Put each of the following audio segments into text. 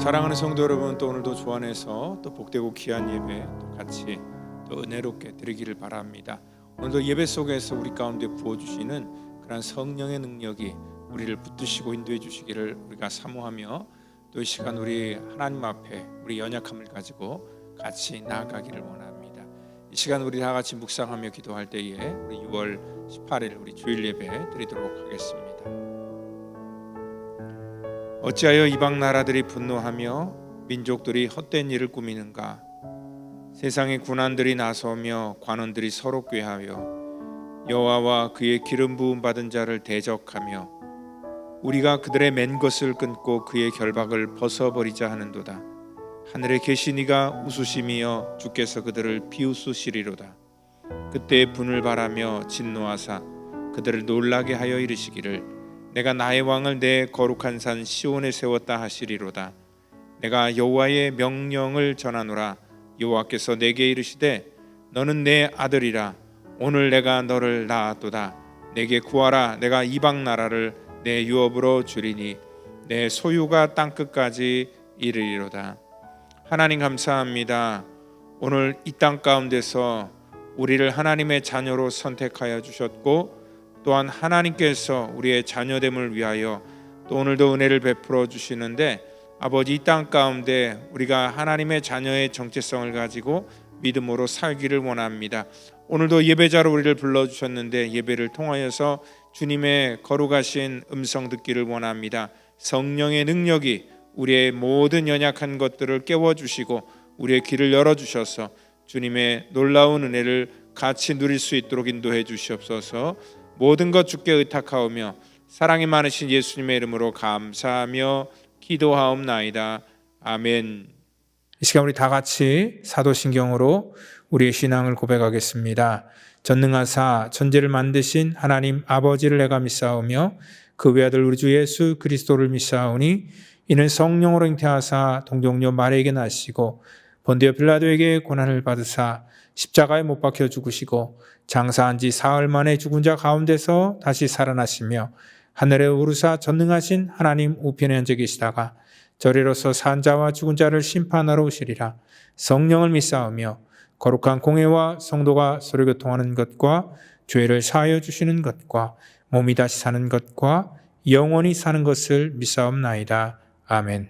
사랑하는 성도 여러분, 또 오늘도 주 안에서 또 복되고 귀한 예배 또 같이 또 은혜롭게 드리기를 바랍니다. 오늘도 예배 속에서 우리 가운데 부어주시는 그런 성령의 능력이 우리를 붙드시고 인도해 주시기를 우리가 사모하며, 또 이 시간 우리 하나님 앞에 우리 연약함을 가지고 같이 나아가기를 원합니다. 이 시간 우리 다 같이 묵상하며 기도할 때에 우리 6월 18일 우리 주일 예배 드리도록 하겠습니다. 어찌하여 이방 나라들이 분노하며 민족들이 헛된 일을 꾸미는가? 세상의 군환들이 나서며 관원들이 서로 꾀하여 여호와와 그의 기름 부음 받은 자를 대적하며 우리가 그들의 맨 것을 끊고 그의 결박을 벗어버리자 하는도다. 하늘에 계신 이가 웃으심이여 주께서 그들을 비웃으시리로다. 그때 분을 바라며 진노하사 그들을 놀라게 하여 이르시기를 내가 나의 왕을 내 거룩한 산 시온에 세웠다 하시리로다. 내가 여호와의 명령을 전하노라. 여호와께서 내게 이르시되 너는 내 아들이라. 오늘 내가 너를 낳았도다. 내게 구하라. 내가 이방 나라를 내 유업으로 주리니 내 소유가 땅끝까지 이르리로다. 하나님 감사합니다. 오늘 이 땅 가운데서 우리를 하나님의 자녀로 선택하여 주셨고, 또한 하나님께서 우리의 자녀됨을 위하여 또 오늘도 은혜를 베풀어 주시는데, 아버지 이 땅 가운데 우리가 하나님의 자녀의 정체성을 가지고 믿음으로 살기를 원합니다. 오늘도 예배자로 우리를 불러주셨는데 예배를 통하여서 주님의 거룩하신 음성 듣기를 원합니다. 성령의 능력이 우리의 모든 연약한 것들을 깨워주시고 우리의 길을 열어주셔서 주님의 놀라운 은혜를 같이 누릴 수 있도록 인도해 주시옵소서. 모든 것 주께 의탁하오며 사랑이 많으신 예수님의 이름으로 감사하며 기도하옵나이다. 아멘. 이 시간 우리 다 같이 사도신경으로 우리의 신앙을 고백하겠습니다. 전능하사 천지를 만드신 하나님 아버지를 내가 믿사오며 그 외아들 우리 주 예수 그리스도를 믿사오니 이는 성령으로 잉태하사 동정녀 마리아에게 나시고 본디오 빌라도에게 고난을 받으사 십자가에 못 박혀 죽으시고 장사한 지 사흘 만에 죽은 자 가운데서 다시 살아나시며 하늘에 오르사 전능하신 하나님 우편에 앉아 계시다가 저리로서 산 자와 죽은 자를 심판하러 오시리라. 성령을 믿사오며 거룩한 공회와 성도가 서로 교통하는 것과 죄를 사하여 주시는 것과 몸이 다시 사는 것과 영원히 사는 것을 믿사옵나이다. 아멘.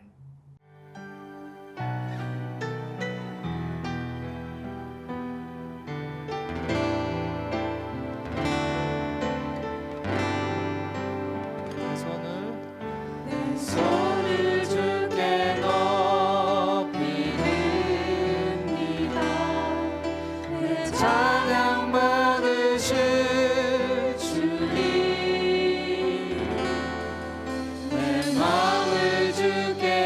내 마음을 주께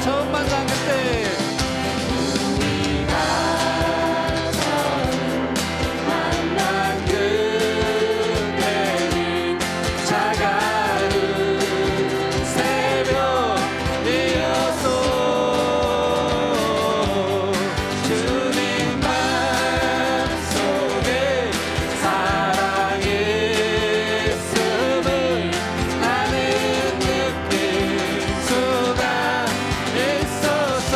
처음 만난 그때 만난 그때는 차가운 새벽이었소. 주님 맘속에 사랑의 숨을 나는 느낄 수가 있었소.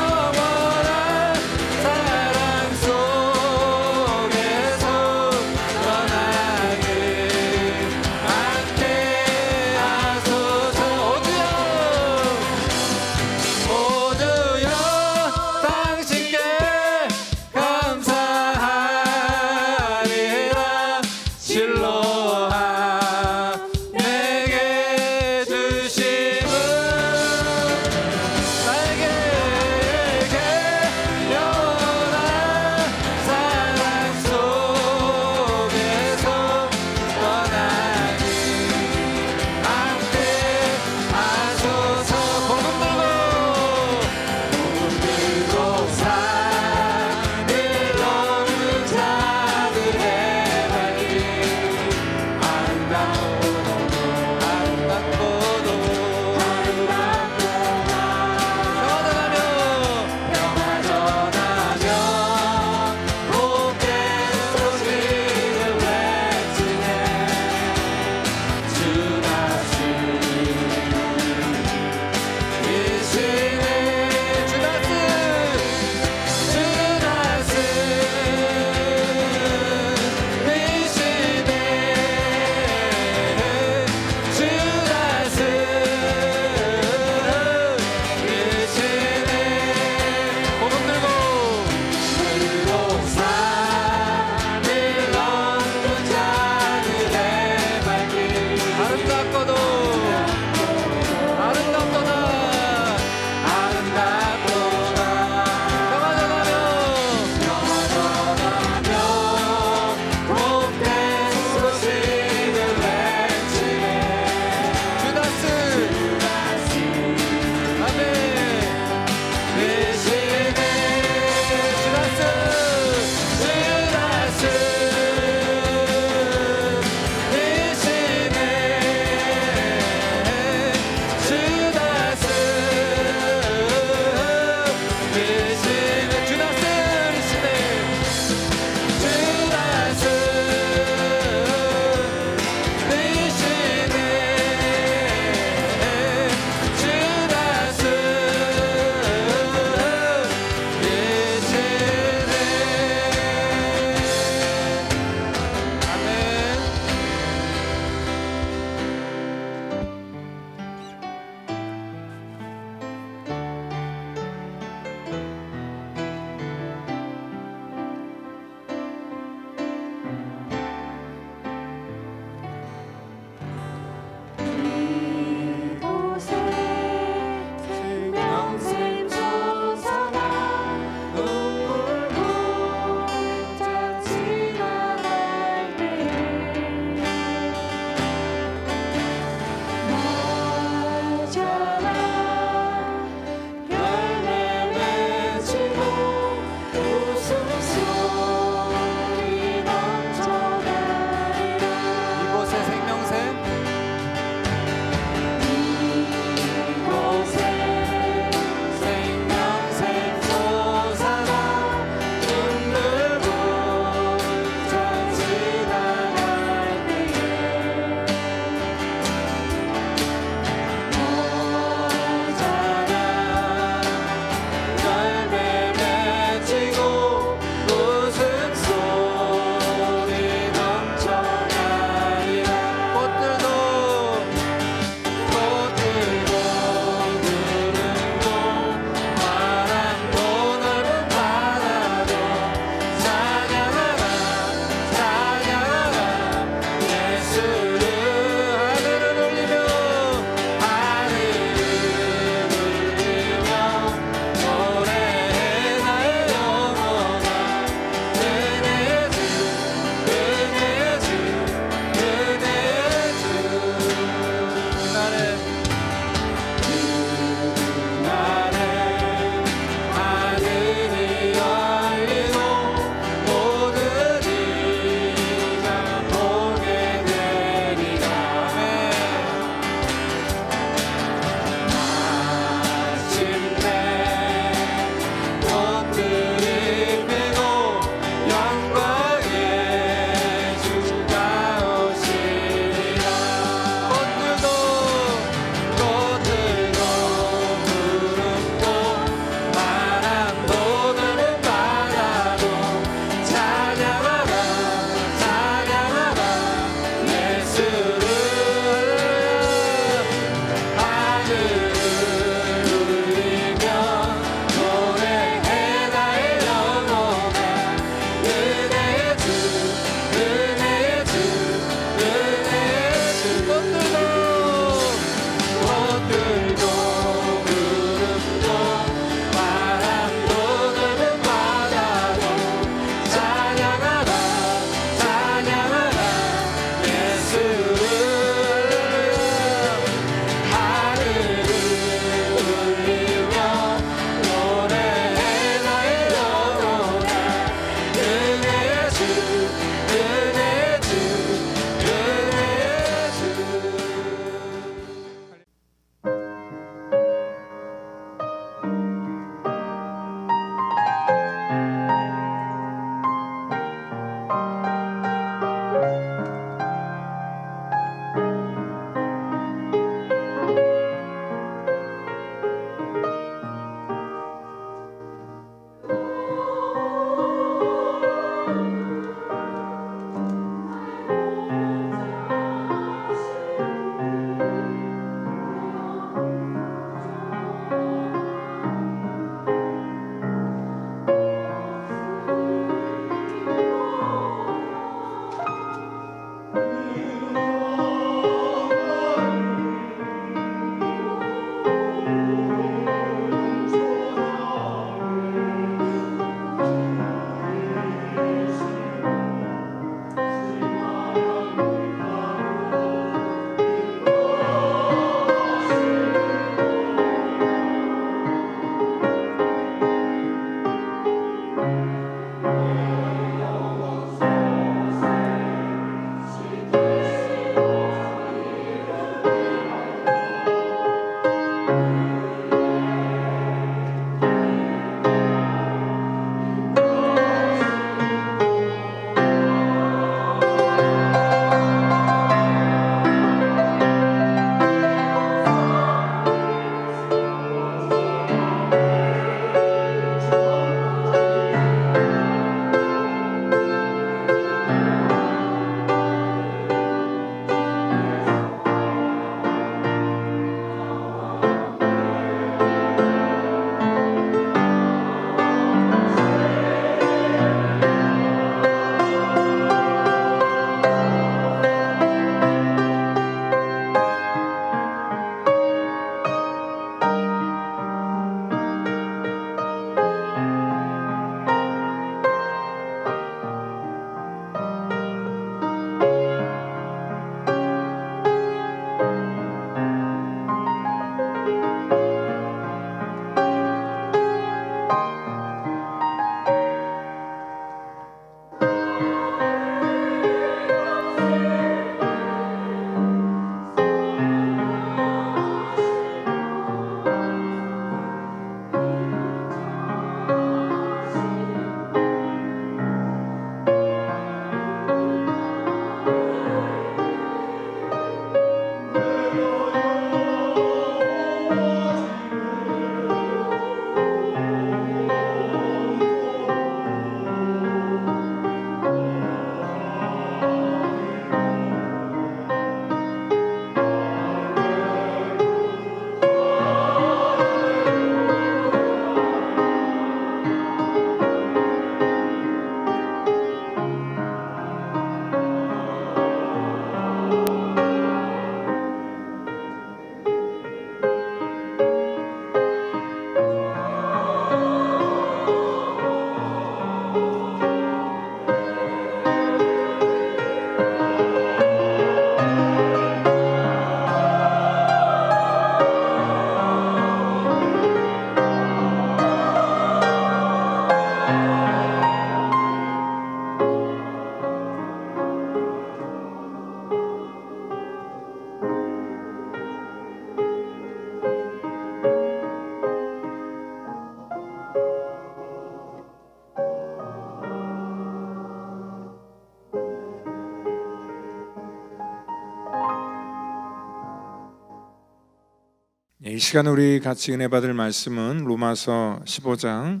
이 시간 우리 같이 은혜 받을 말씀은 로마서 15장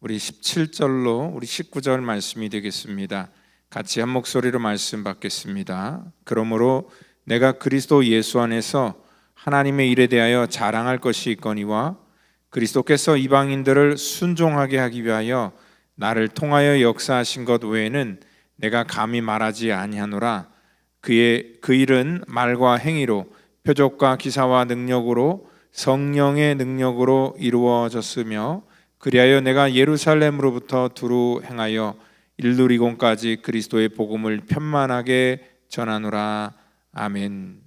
우리 17절로 우리 19절 말씀이 되겠습니다. 같이 한 목소리로 말씀 받겠습니다. 그러므로 내가 그리스도 예수 안에서 하나님의 일에 대하여 자랑할 것이 있거니와 그리스도께서 이방인들을 순종하게 하기 위하여 나를 통하여 역사하신 것 외에는 내가 감히 말하지 아니하노라. 그 일은 말과 행위로 표적과 기사와 능력으로 성령의 능력으로 이루어졌으며 그리하여 내가 예루살렘으로부터 두루 행하여 일루리곤까지 그리스도의 복음을 편만하게 전하노라. 아멘.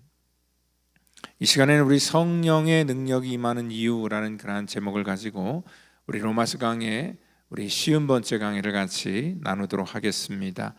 이 시간에는 우리 성령의 능력이 임하는 이유라는 그러한 제목을 가지고 우리 로마서 강의 우리 50번째 강의를 같이 나누도록 하겠습니다.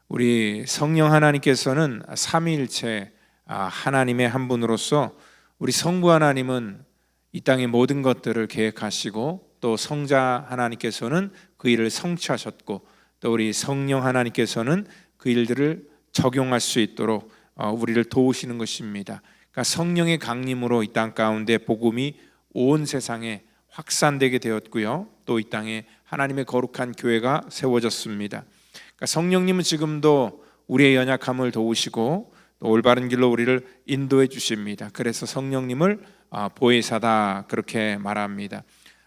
우리 성령 하나님께서는 삼위일체 하나님의 한 분으로서 우리 성부 하나님은 이 땅의 모든 것들을 계획하시고 또 성자 하나님께서는 그 일을 성취하셨고 또 우리 성령 하나님께서는 그 일들을 적용할 수 있도록 우리를 도우시는 것입니다. 그러니까 성령의 강림으로 이 땅 가운데 복음이 온 세상에 확산되게 되었고요. 또 이 땅에 하나님의 거룩한 교회가 세워졌습니다. 그러니까 성령님은 지금도 우리의 연약함을 도우시고 또 올바른 길로 우리를 인도해 주십니다. 그래서 성령님을 보혜사다 그렇게 말합니다.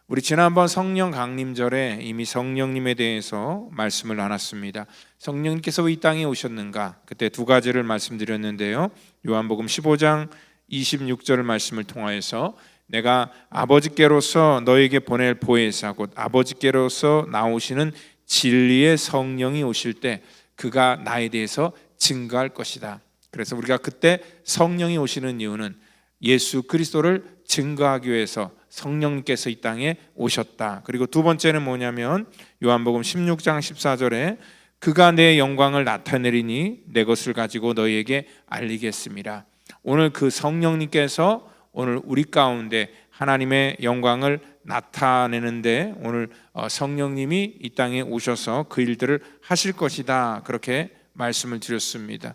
우리 지난번 성령 강림절에 이미 성령님에 대해서 말씀을 나눴습니다. 성령님께서 왜 이 땅에 오셨는가? 그때 두 가지를 말씀드렸는데요. 요한복음 15장 26절 말씀을 통하여서 내가 아버지께로서 너에게 보낼 보혜사 곧 아버지께로서 나오시는 진리의 성령이 오실 때 그가 나에 대해서 증거할 것이다. 그래서 우리가 그때 성령이 오시는 이유는 예수 그리스도를 증거하기 위해서 성령님께서 이 땅에 오셨다. 그리고 두 번째는 뭐냐면 요한복음 16장 14절에 그가 내 영광을 나타내리니 내 것을 가지고 너희에게 알리겠습니다. 오늘 그 성령님께서 오늘 우리 가운데 하나님의 영광을 나타내는데 오늘 성령님이 이 땅에 오셔서 그 일들을 하실 것이다. 그렇게 말씀을 드렸습니다.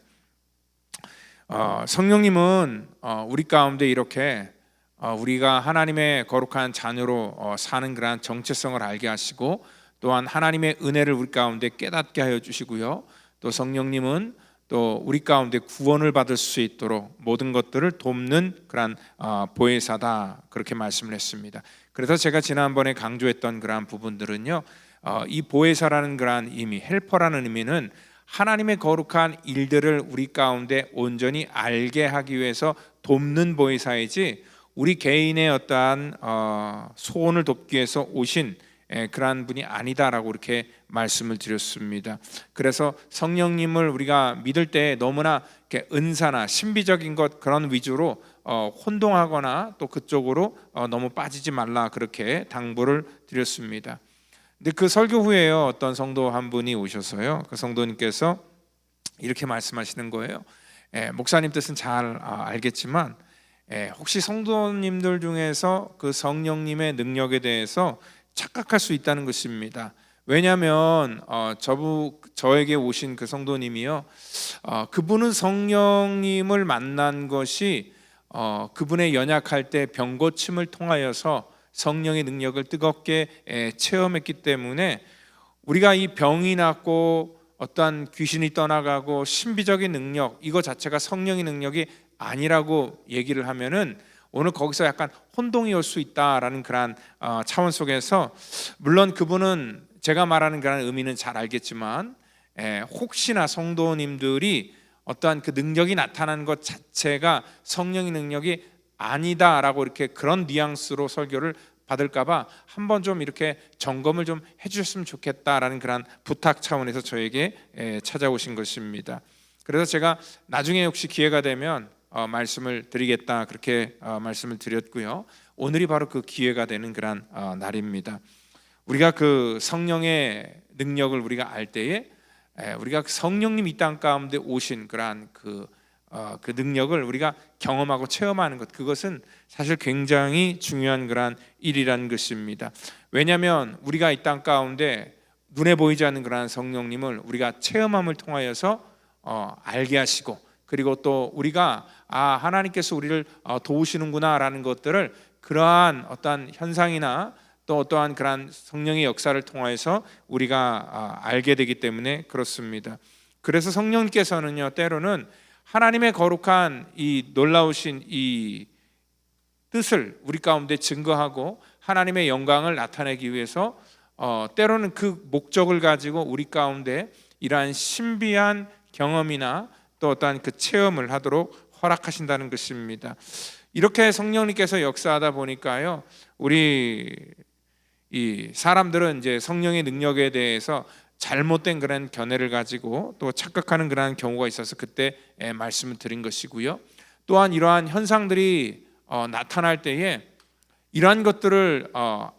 성령님은 우리 가운데 이렇게 우리가 하나님의 거룩한 자녀로 사는 그러한 정체성을 알게 하시고 또한 하나님의 은혜를 우리 가운데 깨닫게 하여 주시고요. 또 성령님은 또 우리 가운데 구원을 받을 수 있도록 모든 것들을 돕는 그러한 보혜사다 그렇게 말씀을 했습니다. 그래서 제가 지난번에 강조했던 그러한 부분들은요, 이 보혜사라는 그러한 의미, 헬퍼라는 의미는 하나님의 거룩한 일들을 우리 가운데 온전히 알게 하기 위해서 돕는 보혜사이지 우리 개인의 어떠한 소원을 돕기 위해서 오신 그러한 분이 아니다라고 이렇게 말씀을 드렸습니다. 그래서 성령님을 우리가 믿을 때 너무나 이렇게 은사나 신비적인 것 그런 위주로 혼동하거나 또 그쪽으로 너무 빠지지 말라 그렇게 당부를 드렸습니다. 근데 그 설교 후에요, 어떤 성도 한 분이 오셔서요, 그 성도님께서 이렇게 말씀하시는 거예요. 목사님 뜻은 잘 알겠지만 혹시 성도님들 중에서 그 성령님의 능력에 대해서 착각할 수 있다는 것입니다. 왜냐하면 저에게 오신 그 성도님이요, 그분은 성령님을 만난 것이 그분의 연약할 때 병고침을 통하여서 성령의 능력을 뜨겁게 체험했기 때문에 우리가 이 병이 낫고 어떠한 귀신이 떠나가고 신비적인 능력 이거 자체가 성령의 능력이 아니라고 얘기를 하면은 오늘 거기서 약간 혼동이 올 수 있다라는 그런 차원 속에서 물론 그분은 제가 말하는 그런 의미는 잘 알겠지만 혹시나 성도님들이 어떠한 그 능력이 나타나는 것 자체가 성령의 능력이 아니다라고 이렇게 그런 뉘앙스로 설교를 받을까봐 한번 좀 이렇게 점검을 좀 해주셨으면 좋겠다라는 그런 부탁 차원에서 저에게 찾아오신 것입니다. 그래서 제가 나중에 혹시 기회가 되면 말씀을 드리겠다 그렇게 말씀을 드렸고요. 오늘이 바로 그 기회가 되는 그런 날입니다. 우리가 그 성령의 능력을 우리가 알 때에 우리가 성령님 이 땅 가운데 오신 그러한 그 능력을 우리가 경험하고 체험하는 것, 그것은 사실 굉장히 중요한 그러한 일이라는 것입니다. 왜냐하면 우리가 이 땅 가운데 눈에 보이지 않는 그러한 성령님을 우리가 체험함을 통하여서 알게 하시고, 그리고 또 우리가 하나님께서 우리를 도우시는구나라는 것들을 그러한 어떠한 현상이나 또 어떠한 그러한 성령의 역사를 통하여서 우리가 알게 되기 때문에 그렇습니다. 그래서 성령님께서는요, 때로는 하나님의 거룩한 이 놀라우신 이 뜻을 우리 가운데 증거하고 하나님의 영광을 나타내기 위해서 때로는 그 목적을 가지고 우리 가운데 이러한 신비한 경험이나 또 어떠한 그 체험을 하도록 허락하신다는 것입니다. 이렇게 성령님께서 역사하다 보니까요, 우리 이 사람들은 이제 성령의 능력에 대해서 잘못된 그런 견해를 가지고 또 착각하는 그런 경우가 있어서 그때 말씀을 드린 것이고요. 또한 이러한 현상들이 나타날 때에 이러한 것들을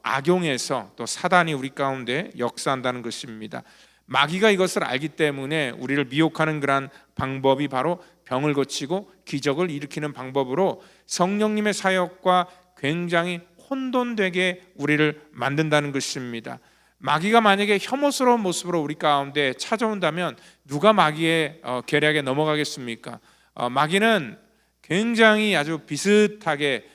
악용해서 또 사단이 우리 가운데 역사한다는 것입니다. 마귀가 이것을 알기 때문에 우리를 미혹하는 그러한 방법이 바로 병을 고치고 기적을 일으키는 방법으로 성령님의 사역과 굉장히 혼돈되게 우리를 만든다는 것입니다. 마귀가 만약에 혐오스러운 모습으로 우리 가운데 찾아온다면 누가 마귀의 계략에 넘어가겠습니까? 마귀는 굉장히 아주 비슷하게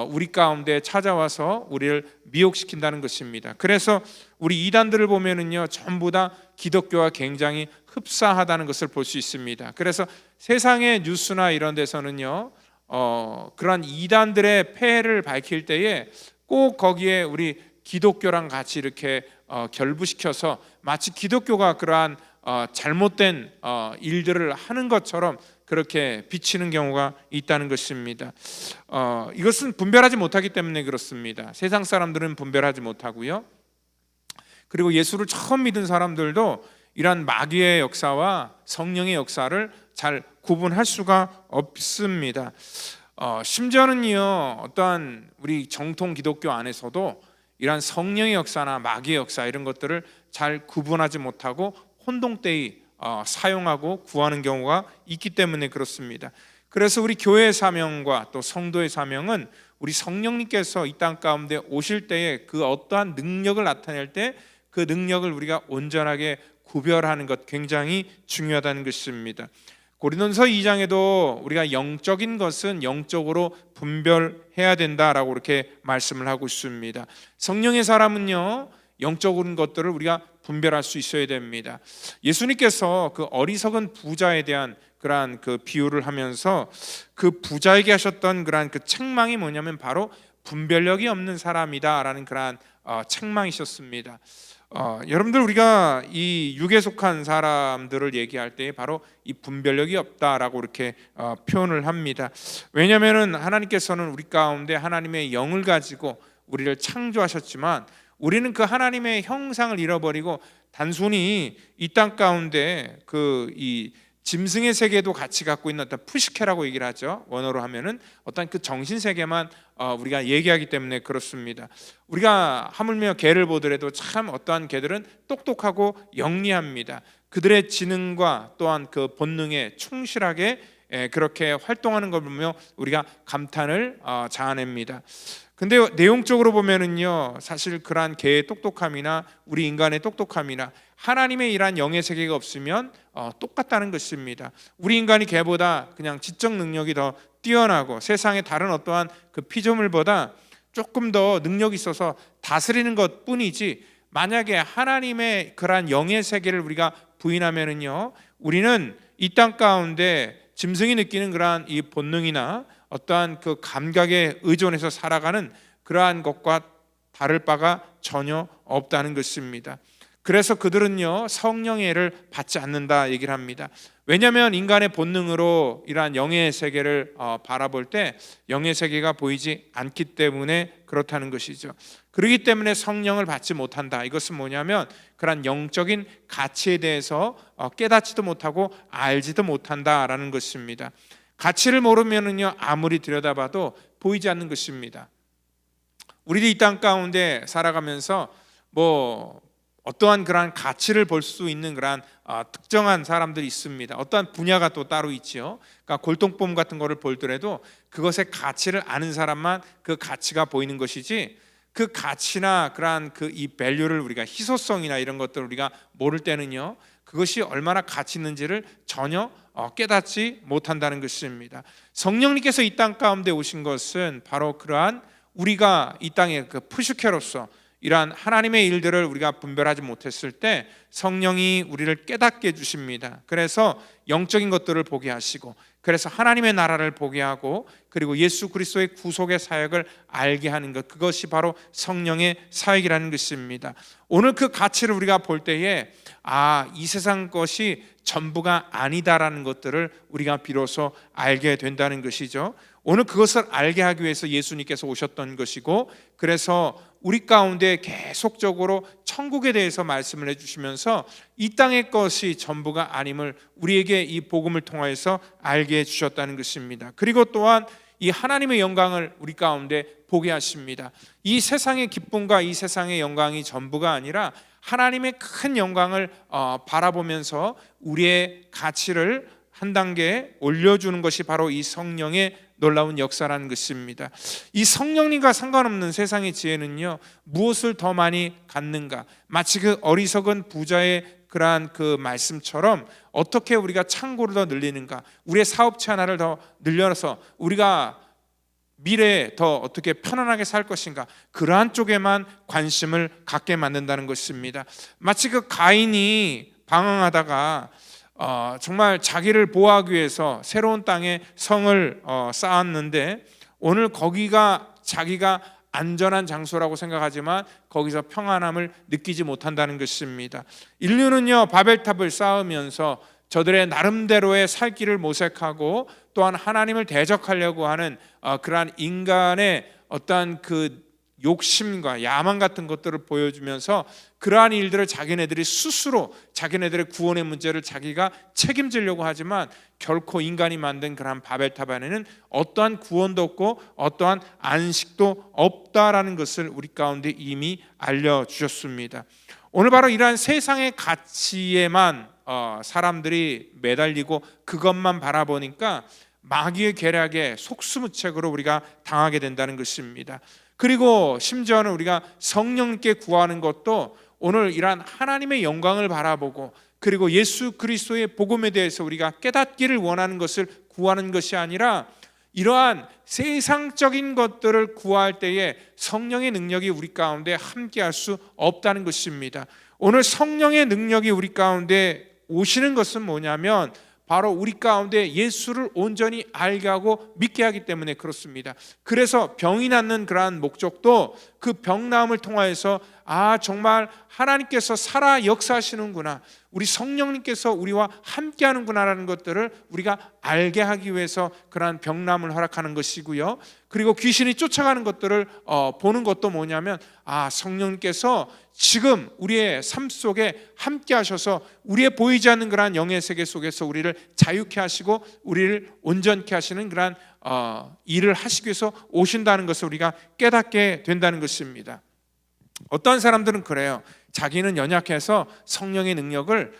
우리 가운데 찾아와서 우리를 미혹시킨다는 것입니다. 그래서 우리 이단들을 보면은요, 전부 다 기독교와 굉장히 흡사하다는 것을 볼 수 있습니다. 그래서 세상의 뉴스나 이런 데서는요, 그러한 이단들의 폐해를 밝힐 때에 꼭 거기에 우리 기독교랑 같이 이렇게 결부시켜서 마치 기독교가 그러한 잘못된 일들을 하는 것처럼 그렇게 비치는 경우가 있다는 것입니다. 이것은 분별하지 못하기 때문에 그렇습니다. 세상 사람들은 분별하지 못하고요. 그리고 예수를 처음 믿은 사람들도 이러한 마귀의 역사와 성령의 역사를 잘 구분할 수가 없습니다. 심지어는요, 어떠한 우리 정통 기독교 안에서도 이러한 성령의 역사나 마귀의 역사 이런 것들을 잘 구분하지 못하고 혼동되이 사용하고 구하는 경우가 있기 때문에 그렇습니다. 그래서 우리 교회의 사명과 또 성도의 사명은 우리 성령님께서 이 땅 가운데 오실 때에 그 어떠한 능력을 나타낼 때 그 능력을 우리가 온전하게 구별하는 것 굉장히 중요하다는 것입니다. 고린도서 2장에도 우리가 영적인 것은 영적으로 분별해야 된다라고 이렇게 말씀을 하고 있습니다. 성령의 사람은요, 영적인 것들을 우리가 분별할 수 있어야 됩니다. 예수님께서 그 어리석은 부자에 대한 그러한 그 비유를 하면서 그 부자에게 하셨던 그러한 그 책망이 뭐냐면 바로 분별력이 없는 사람이다라는 그러한 책망이셨습니다. 여러분들, 우리가 이 육에 속한 사람들을 얘기할 때 바로 이 분별력이 없다라고 이렇게 표현을 합니다. 왜냐하면 하나님께서는 우리 가운데 하나님의 영을 가지고 우리를 창조하셨지만 우리는 그 하나님의 형상을 잃어버리고 단순히 이 땅 가운데 이 짐승의 세계도 같이 갖고 있는 어떤 푸시케라고 얘기를 하죠. 원어로 하면은 어떤 그 정신 세계만 우리가 얘기하기 때문에 그렇습니다. 우리가 하물며 개를 보더라도 참 어떠한 개들은 똑똑하고 영리합니다. 그들의 지능과 또한 그 본능에 충실하게 그렇게 활동하는 걸 보며 우리가 감탄을 자아냅니다. 근데 내용적으로 보면은요, 사실 그러한 개의 똑똑함이나 우리 인간의 똑똑함이나 하나님의 이러한 영의 세계가 없으면 똑같다는 것입니다. 우리 인간이 개보다 그냥 지적 능력이 더 뛰어나고 세상의 다른 어떠한 그 피조물보다 조금 더 능력이 있어서 다스리는 것뿐이지, 만약에 하나님의 그러한 영의 세계를 우리가 부인하면은요, 우리는 이 땅 가운데 짐승이 느끼는 그러한 이 본능이나 어떠한 그 감각에 의존해서 살아가는 그러한 것과 다를 바가 전혀 없다는 것입니다. 그래서 그들은요, 성령의 애를 받지 않는다 얘기를 합니다. 왜냐하면 인간의 본능으로 이러한 영의 세계를 바라볼 때 영의 세계가 보이지 않기 때문에 그렇다는 것이죠. 그렇기 때문에 성령을 받지 못한다. 이것은 뭐냐면 그러한 영적인 가치에 대해서 깨닫지도 못하고 알지도 못한다라는 것입니다. 가치를 모르면은요, 아무리 들여다봐도 보이지 않는 것입니다. 우리도 이 땅 가운데 살아가면서 어떠한 그러한 가치를 볼 수 있는 그러한 특정한 사람들이 있습니다. 어떠한 분야가 또 따로 있죠. 그러니까 골동품 같은 거를 볼더라도 그것의 가치를 아는 사람만 그 가치가 보이는 것이지, 그 가치나 그러한 이 밸류를 우리가 희소성이나 이런 것들을 우리가 모를 때는요, 그것이 얼마나 가치 있는지를 전혀 깨닫지 못한다는 것입니다. 성령님께서 이 땅 가운데 오신 것은 바로 그러한 우리가 이 땅에 그 푸슈케로서 이러한 하나님의 일들을 우리가 분별하지 못했을 때 성령이 우리를 깨닫게 해주십니다. 그래서 영적인 것들을 보게 하시고, 그래서 하나님의 나라를 보게 하고, 그리고 예수 그리스도의 구속의 사역을 알게 하는 것, 그것이 바로 성령의 사역이라는 것입니다. 오늘 그 가치를 우리가 볼 때에 이 세상 것이 전부가 아니다라는 것들을 우리가 비로소 알게 된다는 것이죠. 오늘 그것을 알게 하기 위해서 예수님께서 오셨던 것이고, 그래서 우리 가운데 계속적으로 천국에 대해서 말씀을 해주시면서 이 땅의 것이 전부가 아님을 우리에게 이 복음을 통하여서 알게 해주셨다는 것입니다. 그리고 또한 이 하나님의 영광을 우리 가운데 보게 하십니다. 이 세상의 기쁨과 이 세상의 영광이 전부가 아니라 하나님의 큰 영광을 바라보면서 우리의 가치를 한 단계 올려주는 것이 바로 이 성령의 놀라운 역사라는 것입니다. 이 성령님과 상관없는 세상의 지혜는요, 무엇을 더 많이 갖는가, 마치 그 어리석은 부자의 그러한 그 말씀처럼 어떻게 우리가 창고를 더 늘리는가, 우리의 사업체 하나를 더 늘려서 우리가 미래에 더 어떻게 편안하게 살 것인가, 그러한 쪽에만 관심을 갖게 만든다는 것입니다. 마치 그 가인이 방황하다가 정말 자기를 보호하기 위해서 새로운 땅에 성을 쌓았는데, 오늘 거기가 자기가 안전한 장소라고 생각하지만 거기서 평안함을 느끼지 못한다는 것입니다. 인류는요, 바벨탑을 쌓으면서 저들의 나름대로의 살 길을 모색하고 또한 하나님을 대적하려고 하는 그러한 인간의 어떠한 그 욕심과 야망 같은 것들을 보여주면서 그러한 일들을 자기네들이 스스로 자기네들의 구원의 문제를 자기가 책임지려고 하지만, 결코 인간이 만든 그러한 바벨탑 안에는 어떠한 구원도 없고 어떠한 안식도 없다라는 것을 우리 가운데 이미 알려주셨습니다. 오늘 바로 이러한 세상의 가치에만 사람들이 매달리고 그것만 바라보니까 마귀의 계략에 속수무책으로 우리가 당하게 된다는 것입니다. 그리고 심지어는 우리가 성령님께 구하는 것도 오늘 이러한 하나님의 영광을 바라보고, 그리고 예수 그리스도의 복음에 대해서 우리가 깨닫기를 원하는 것을 구하는 것이 아니라 이러한 세상적인 것들을 구할 때에 성령의 능력이 우리 가운데 함께할 수 없다는 것입니다. 오늘 성령의 능력이 우리 가운데 오시는 것은 뭐냐면 바로 우리 가운데 예수를 온전히 알게 하고 믿게 하기 때문에 그렇습니다. 그래서 병이 낫는 그러한 목적도 그 병나음을 통하여서 정말 하나님께서 살아 역사하시는구나, 우리 성령님께서 우리와 함께 하는구나라는 것들을 우리가 알게 하기 위해서 그러한 병나음을 허락하는 것이고요. 그리고 귀신이 쫓아가는 것들을 보는 것도 뭐냐면 성령님께서 지금 우리의 삶 속에 함께 하셔서 우리의 보이지 않는 그러한 영의 세계 속에서 우리를 자유케 하시고 우리를 온전케 하시는 그러한 일을 하시기 위해서 오신다는 것을 우리가 깨닫게 된다는 것입니다. 어떤 사람들은 그래요. 자기는 연약해서 성령의 능력을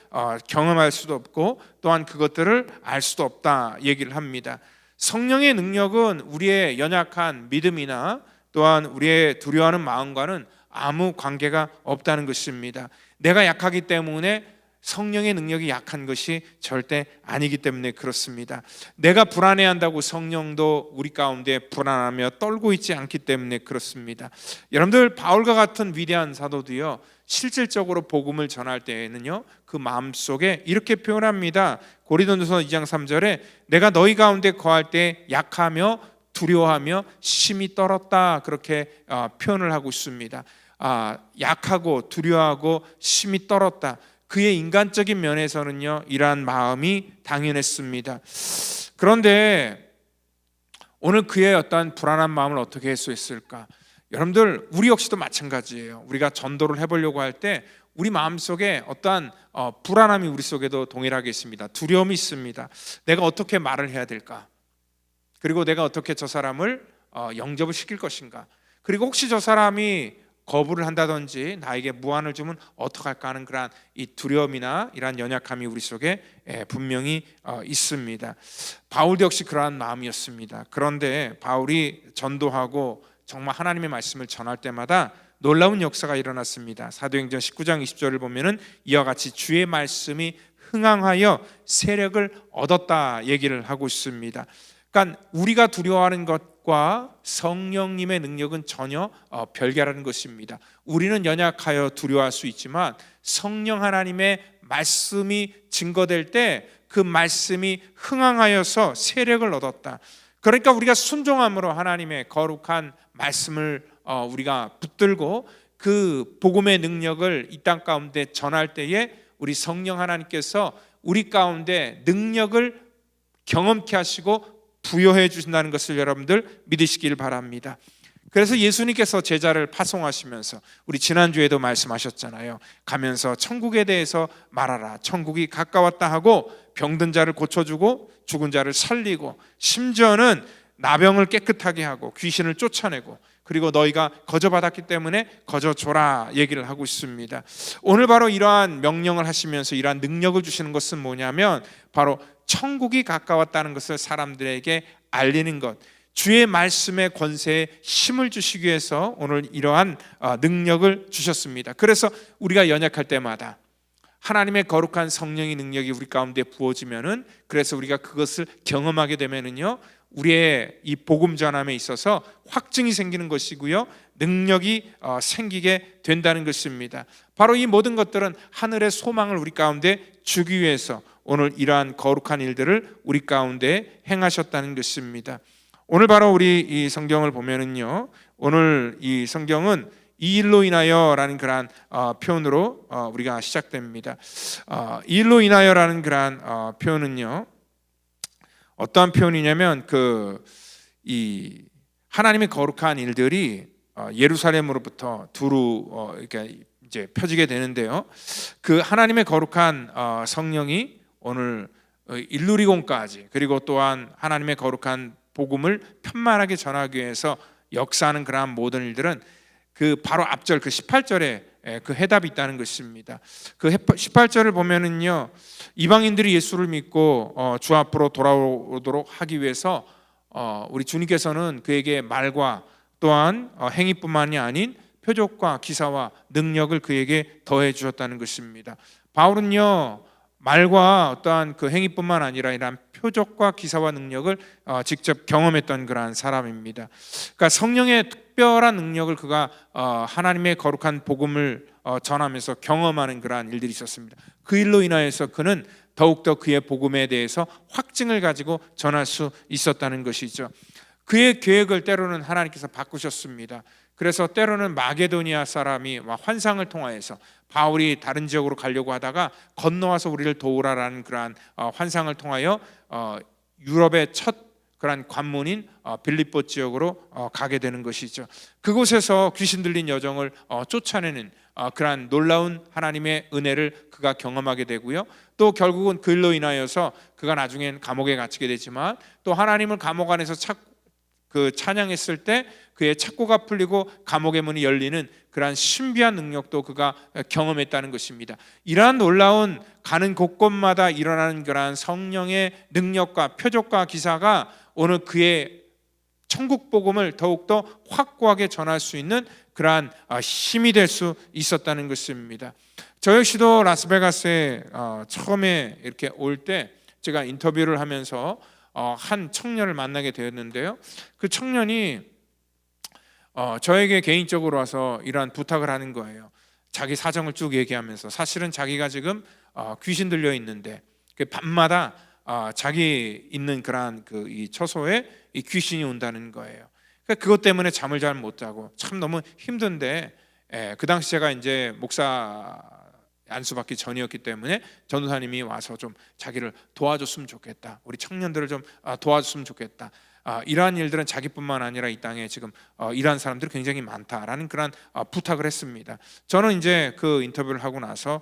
경험할 수도 없고 또한 그것들을 알 수도 없다 얘기를 합니다. 성령의 능력은 우리의 연약한 믿음이나 또한 우리의 두려워하는 마음과는 아무 관계가 없다는 것입니다. 내가 약하기 때문에 성령의 능력이 약한 것이 절대 아니기 때문에 그렇습니다. 내가 불안해한다고 성령도 우리 가운데 불안하며 떨고 있지 않기 때문에 그렇습니다. 여러분들, 바울과 같은 위대한 사도도요, 실질적으로 복음을 전할 때에는요, 그 마음속에 이렇게 표현합니다. 고린도전서 2장 3절에 내가 너희 가운데 거할 때 약하며 두려워하며 심히 떨었다, 그렇게 표현을 하고 있습니다. 약하고 두려워하고 심히 떨었다. 그의 인간적인 면에서는요, 이러한 마음이 당연했습니다. 그런데 오늘 그의 어떤 불안한 마음을 어떻게 해소했을까? 여러분들, 우리 역시도 마찬가지예요. 우리가 전도를 해보려고 할 때 우리 마음속에 어떠한 불안함이 우리 속에도 동일하게 있습니다. 두려움이 있습니다. 내가 어떻게 말을 해야 될까? 그리고 내가 어떻게 저 사람을 영접을 시킬 것인가? 그리고 혹시 저 사람이 거부를 한다든지 나에게 무안을 주면 어떡할까 하는 그런 이 두려움이나 이러한 연약함이 우리 속에 분명히 있습니다. 바울도 역시 그러한 마음이었습니다. 그런데 바울이 전도하고 정말 하나님의 말씀을 전할 때마다 놀라운 역사가 일어났습니다. 사도행전 19장 20절을 보면은 이와 같이 주의 말씀이 흥황하여 세력을 얻었다 얘기를 하고 있습니다. 그러니까 우리가 두려워하는 것과 성령님의 능력은 전혀 별개라는 것입니다. 우리는 연약하여 두려워할 수 있지만 성령 하나님의 말씀이 증거될 때 그 말씀이 흥황하여서 세력을 얻었다. 그러니까 우리가 순종함으로 하나님의 거룩한 말씀을 우리가 붙들고 그 복음의 능력을 이 땅 가운데 전할 때에 우리 성령 하나님께서 우리 가운데 능력을 경험케 하시고 부여해 주신다는 것을 여러분들 믿으시길 바랍니다. 그래서 예수님께서 제자를 파송하시면서 우리 지난주에도 말씀하셨잖아요. 가면서 천국에 대해서 말하라. 천국이 가까웠다 하고 병든 자를 고쳐주고 죽은 자를 살리고 심지어는 나병을 깨끗하게 하고 귀신을 쫓아내고 그리고 너희가 거저받았기 때문에 거저줘라 얘기를 하고 있습니다. 오늘 바로 이러한 명령을 하시면서 이러한 능력을 주시는 것은 뭐냐면 바로 천국이 가까웠다는 것을 사람들에게 알리는 것, 주의 말씀의 권세에 힘을 주시기 위해서 오늘 이러한 능력을 주셨습니다. 그래서 우리가 연약할 때마다 하나님의 거룩한 성령의 능력이 우리 가운데 부어지면은, 그래서 우리가 그것을 경험하게 되면은요, 우리의 이 복음 전함에 있어서 확증이 생기는 것이고요, 능력이 생기게 된다는 것입니다. 바로 이 모든 것들은 하늘의 소망을 우리 가운데 주기 위해서 오늘 이러한 거룩한 일들을 우리 가운데 행하셨다는 것입니다. 오늘 바로 우리 이 성경을 보면은요, 오늘 이 성경은 이 일로 인하여라는 그러한 표현으로 우리가 시작됩니다. 이 일로 인하여라는 그러한 표현은요, 어떠한 표현이냐면 이 하나님의 거룩한 일들이 예루살렘으로부터 두루 이렇게 이제 펴지게 되는데요. 그 하나님의 거룩한 성령이 오늘 일루리곤까지, 그리고 또한 하나님의 거룩한 복음을 편만하게 전하기 위해서 역사하는 그러한 모든 일들은 그 바로 앞절 그 18절에 그 해답이 있다는 것입니다. 그 18절을 보면은요, 이방인들이 예수를 믿고 주 앞으로 돌아오도록 하기 위해서 우리 주님께서는 그에게 말과 또한 행위뿐만이 아닌 표적과 기사와 능력을 그에게 더해 주셨다는 것입니다. 바울은요, 말과 어떠한 그 행위뿐만 아니라 이러한 표적과 기사와 능력을 직접 경험했던 그러한 사람입니다. 그러니까 성령의 특별한 능력을 그가 하나님의 거룩한 복음을 전하면서 경험하는 그러한 일들이 있었습니다. 그 일로 인하여서 그는 더욱더 그의 복음에 대해서 확증을 가지고 전할 수 있었다는 것이죠. 그의 계획을 때로는 하나님께서 바꾸셨습니다. 그래서 때로는 마게도니아 사람이 환상을 통하여서 바울이 다른 지역으로 가려고 하다가 건너와서 우리를 도우라라는 그러한 환상을 통하여 유럽의 첫 그러한 관문인 빌립보 지역으로 가게 되는 것이죠. 그곳에서 귀신 들린 여정을 쫓아내는 그러한 놀라운 하나님의 은혜를 그가 경험하게 되고요. 또 결국은 그 일로 인하여서 그가 나중엔 감옥에 갇히게 되지만 또 하나님을 감옥 안에서 찬양했을 때 그의 착고가 풀리고 감옥의 문이 열리는 그러한 신비한 능력도 그가 경험했다는 것입니다. 이러한 놀라운 가는 곳곳마다 일어나는 그러한 성령의 능력과 표적과 기사가 오늘 그의 천국 복음을 더욱더 확고하게 전할 수 있는 그러한 힘이 될 수 있었다는 것입니다. 저 역시도 라스베가스에 처음에 이렇게 올 때 제가 인터뷰를 하면서 한 청년을 만나게 되었는데요. 그 청년이 저에게 개인적으로 와서 이러한 부탁을 하는 거예요. 자기 사정을 쭉 얘기하면서 사실은 자기가 지금 귀신 들려 있는데 밤마다 자기 있는 그러한 이 처소에 이 귀신이 온다는 거예요. 그러니까 그것 때문에 잠을 잘 못 자고 참 너무 힘든데, 그 당시 제가 이제 목사 안수받기 전이었기 때문에 전도사님이 와서 좀 자기를 도와줬으면 좋겠다, 우리 청년들을 좀 도와줬으면 좋겠다, 이러한 일들은 자기뿐만 아니라 이 땅에 지금 이러한 사람들이 굉장히 많다라는 그런 부탁을 했습니다. 저는 이제 그 인터뷰를 하고 나서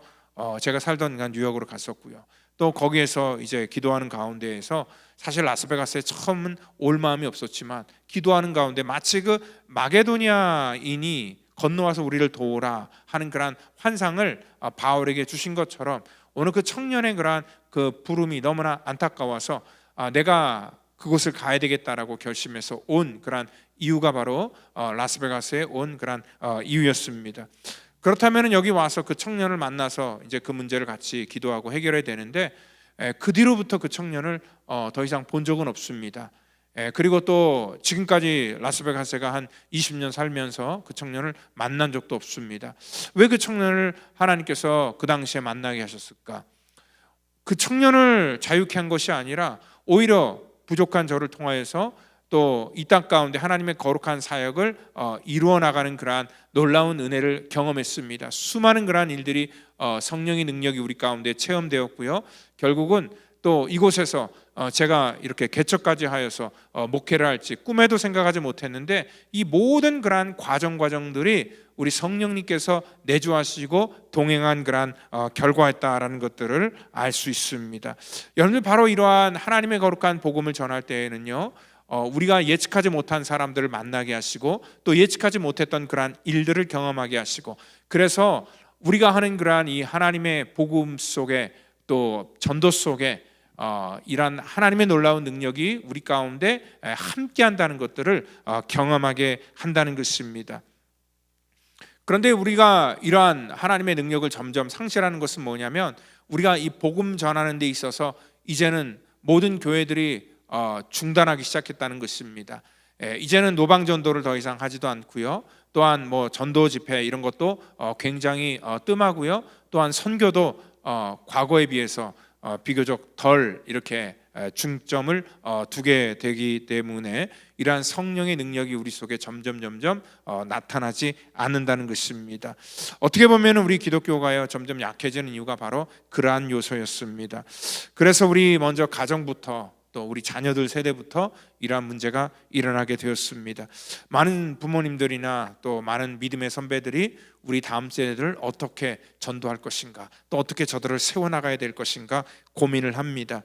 제가 살던 뉴욕으로 갔었고요. 또 거기에서 이제 기도하는 가운데에서 사실 라스베가스에 처음은 올 마음이 없었지만 기도하는 가운데 마치 그 마게도니아인이 건너와서 우리를 도우라 하는 그러한 환상을 바울에게 주신 것처럼 오늘 그 청년의 그러한 그 부름이 너무나 안타까워서 내가 그곳을 가야 되겠다라고 결심해서 온 그러한 이유가 바로 라스베가스에 온 그러한 이유였습니다. 그렇다면 여기 와서 그 청년을 만나서 이제 그 문제를 같이 기도하고 해결해야 되는데, 그 뒤로부터 그 청년을 더 이상 본 적은 없습니다. 그리고 또 지금까지 라스베가스가 한 20년 살면서 그 청년을 만난 적도 없습니다. 왜 그 청년을 하나님께서 그 당시에 만나게 하셨을까? 그 청년을 자유케 한 것이 아니라 오히려 부족한 저를 통하여서 또 이 땅 가운데 하나님의 거룩한 사역을 이루어 나가는 그러한 놀라운 은혜를 경험했습니다. 수많은 그러한 일들이 성령의 능력이 우리 가운데 체험되었고요. 결국은 또 이곳에서 제가 이렇게 개척까지 하여서 목회를 할지 꿈에도 생각하지 못했는데 이 모든 그러한 과정들이 우리 성령님께서 내주하시고 동행한 그러한 결과였다라는 것들을 알 수 있습니다. 여러분들 바로 이러한 하나님의 거룩한 복음을 전할 때에는요, 우리가 예측하지 못한 사람들을 만나게 하시고 또 예측하지 못했던 그러한 일들을 경험하게 하시고, 그래서 우리가 하는 그러한 이 하나님의 복음 속에 또 전도 속에 이러한 하나님의 놀라운 능력이 우리 가운데 함께 한다는 것들을 경험하게 한다는 것입니다. 그런데 우리가 이러한 하나님의 능력을 점점 상실하는 것은 뭐냐면, 우리가 이 복음 전하는 데 있어서 이제는 모든 교회들이 중단하기 시작했다는 것입니다. 이제는 노방 전도를 더 이상 하지도 않고요. 또한 뭐 전도 집회 이런 것도 굉장히 뜸하고요. 또한 선교도 과거에 비해서 비교적 덜 이렇게 중점을 두게 되기 때문에 이러한 성령의 능력이 우리 속에 점점 나타나지 않는다는 것입니다. 어떻게 보면 우리 기독교가요 점점 약해지는 이유가 바로 그러한 요소였습니다. 그래서 우리 먼저 가정부터 또 우리 자녀들 세대부터 이러한 문제가 일어나게 되었습니다. 많은 부모님들이나 또 많은 믿음의 선배들이 우리 다음 세대를 어떻게 전도할 것인가, 또 어떻게 저들을 세워나가야 될 것인가 고민을 합니다.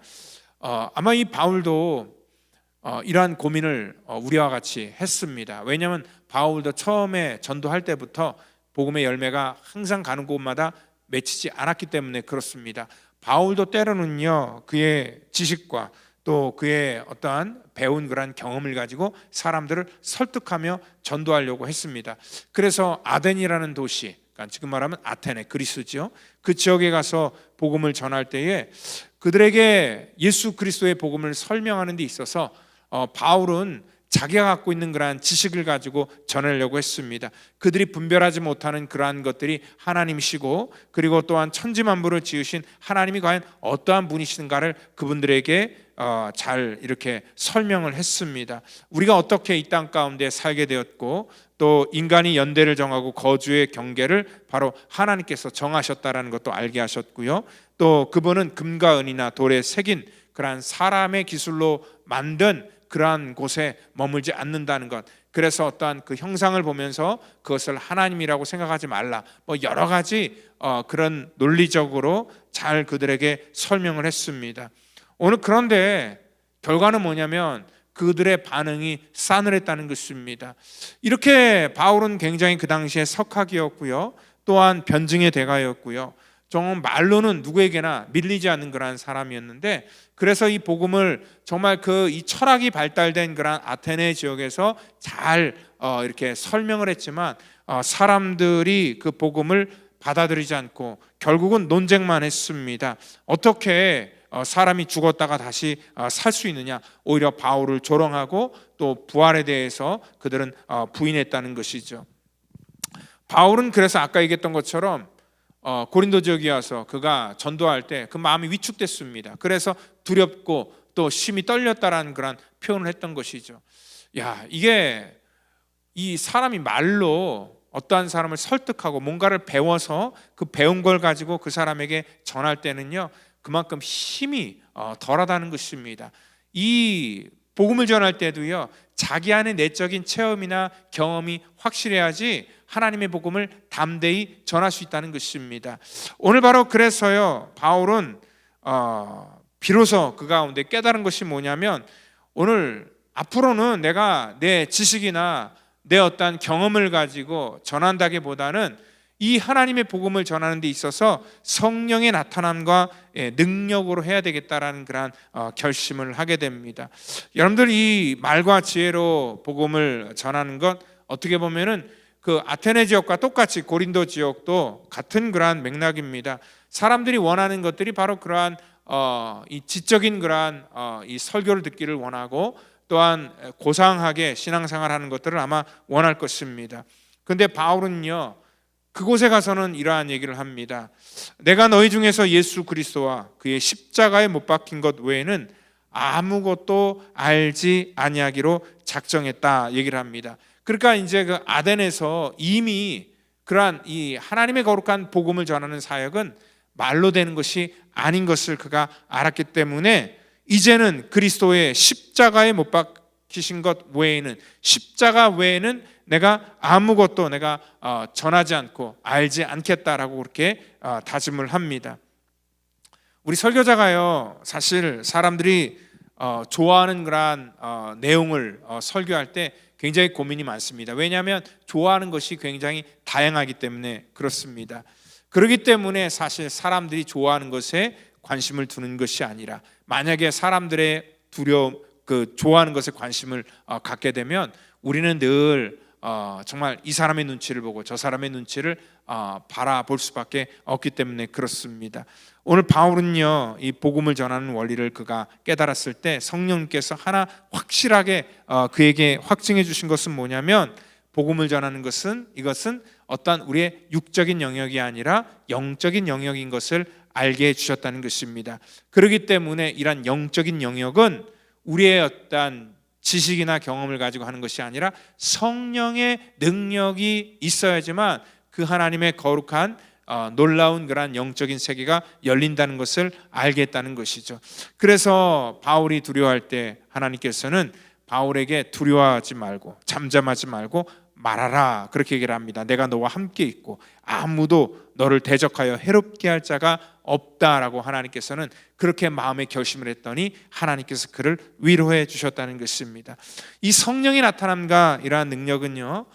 아마 이 바울도 이러한 고민을 우리와 같이 했습니다. 왜냐하면 바울도 처음에 전도할 때부터 복음의 열매가 항상 가는 곳마다 맺히지 않았기 때문에 그렇습니다. 바울도 때로는요, 그의 지식과 또 그의 어떠한 배운 그런 경험을 가지고 사람들을 설득하며 전도하려고 했습니다. 그래서 아덴이라는 도시, 그러니까 지금 말하면 아테네, 그리스죠. 그 지역에 가서 복음을 전할 때에 그들에게 예수 그리스도의 복음을 설명하는 데 있어서 바울은 자기가 갖고 있는 그러한 지식을 가지고 전하려고 했습니다. 그들이 분별하지 못하는 그러한 것들이 하나님이시고, 그리고 또한 천지만물을 지으신 하나님이 과연 어떠한 분이신가를 그분들에게 잘 이렇게 설명을 했습니다. 우리가 어떻게 이 땅 가운데 살게 되었고, 또 인간이 연대를 정하고 거주의 경계를 바로 하나님께서 정하셨다라는 것도 알게 하셨고요. 또 그분은 금과 은이나 돌에 새긴 그러한 사람의 기술로 만든 그러한 곳에 머물지 않는다는 것, 그래서 어떠한 그 형상을 보면서 그것을 하나님이라고 생각하지 말라, 뭐 여러 가지 그런 논리적으로 잘 그들에게 설명을 했습니다. 오늘 그런데 결과는 뭐냐면 그들의 반응이 싸늘했다는 것입니다. 이렇게 바울은 굉장히 그 당시에 석학이었고요, 또한 변증의 대가였고요, 정말 말로는 누구에게나 밀리지 않는 그러한 사람이었는데, 그래서 이 복음을 정말 이 철학이 발달된 그런 아테네 지역에서 잘 이렇게 설명을 했지만 사람들이 그 복음을 받아들이지 않고 결국은 논쟁만 했습니다. 어떻게 사람이 죽었다가 다시 살 수 있느냐, 오히려 바울을 조롱하고 또 부활에 대해서 그들은 부인했다는 것이죠. 바울은 그래서 아까 얘기했던 것처럼 고린도 지역에 와서 그가 전도할 때 그 마음이 위축됐습니다. 그래서 두렵고 또 심히 떨렸다라는 그런 표현을 했던 것이죠. 이게 이 사람이 말로 어떠한 사람을 설득하고 뭔가를 배워서 그 배운 걸 가지고 그 사람에게 전할 때는요, 그만큼 힘이 덜하다는 것입니다. 이 복음을 전할 때도요, 자기 안의 내적인 체험이나 경험이 확실해야지 하나님의 복음을 담대히 전할 수 있다는 것입니다. 오늘 바로 그래서요, 바울은 비로소 그 가운데 깨달은 것이 뭐냐면, 오늘 앞으로는 내가 내 지식이나 내 어떤 경험을 가지고 전한다기보다는 이 하나님의 복음을 전하는 데 있어서 성령의 나타남과 능력으로 해야 되겠다라는 그런 결심을 하게 됩니다. 여러분들 이 말과 지혜로 복음을 전하는 것, 어떻게 보면은 그 아테네 지역과 똑같이 고린도 지역도 같은 그러한 맥락입니다. 사람들이 원하는 것들이 바로 그러한 이 지적인 그러한 이 설교를 듣기를 원하고, 또한 고상하게 신앙생활하는 것들을 아마 원할 것입니다. 그런데 바울은요, 그곳에 가서는 이러한 얘기를 합니다. 내가 너희 중에서 예수 그리스도와 그의 십자가에 못 박힌 것 외에는 아무것도 알지 아니하기로 작정했다 얘기를 합니다. 그러니까 이제 그 아덴에서 이미 그러한 이 하나님의 거룩한 복음을 전하는 사역은 말로 되는 것이 아닌 것을 그가 알았기 때문에 이제는 그리스도의 십자가에 못 박히신 것 외에는, 십자가 외에는 내가 아무것도 내가 전하지 않고 알지 않겠다라고 그렇게 다짐을 합니다. 우리 설교자가요, 사실 사람들이 좋아하는 그러한 내용을 설교할 때 굉장히 고민이 많습니다. 왜냐하면 좋아하는 것이 굉장히 다양하기 때문에 그렇습니다. 그렇기 때문에 사실 사람들이 좋아하는 것에 관심을 두는 것이 아니라, 만약에 사람들의 두려움, 그 좋아하는 것에 관심을 갖게 되면 우리는 늘 정말 이 사람의 눈치를 보고 저 사람의 눈치를 바라볼 수밖에 없기 때문에 그렇습니다. 오늘 바울은요, 이 복음을 전하는 원리를 그가 깨달았을 때 성령님께서 하나 확실하게 그에게 확증해 주신 것은 뭐냐면, 복음을 전하는 것은, 이것은 어떤 우리의 육적인 영역이 아니라 영적인 영역인 것을 알게 해주셨다는 것입니다. 그렇기 때문에 이러한 영적인 영역은 우리의 어떤 지식이나 경험을 가지고 하는 것이 아니라 성령의 능력이 있어야지만 그 하나님의 거룩한 놀라운 그러한 영적인 세계가 열린다는 것을 알겠다는 것이죠. 그래서 바울이 두려워할 때 하나님께서는 바울에게 두려워하지 말고 잠잠하지 말고 말하라, 그렇게 얘기를 합니다. 내가 너와 함께 있고 아무도 너를 대적하여 해롭게 할 자가 없다라고 하나님께서는 그렇게 마음에 결심을 했더니 하나님께서 그를 위로해 주셨다는 것입니다. 이 성령의 나타남과 이러한 능력은요,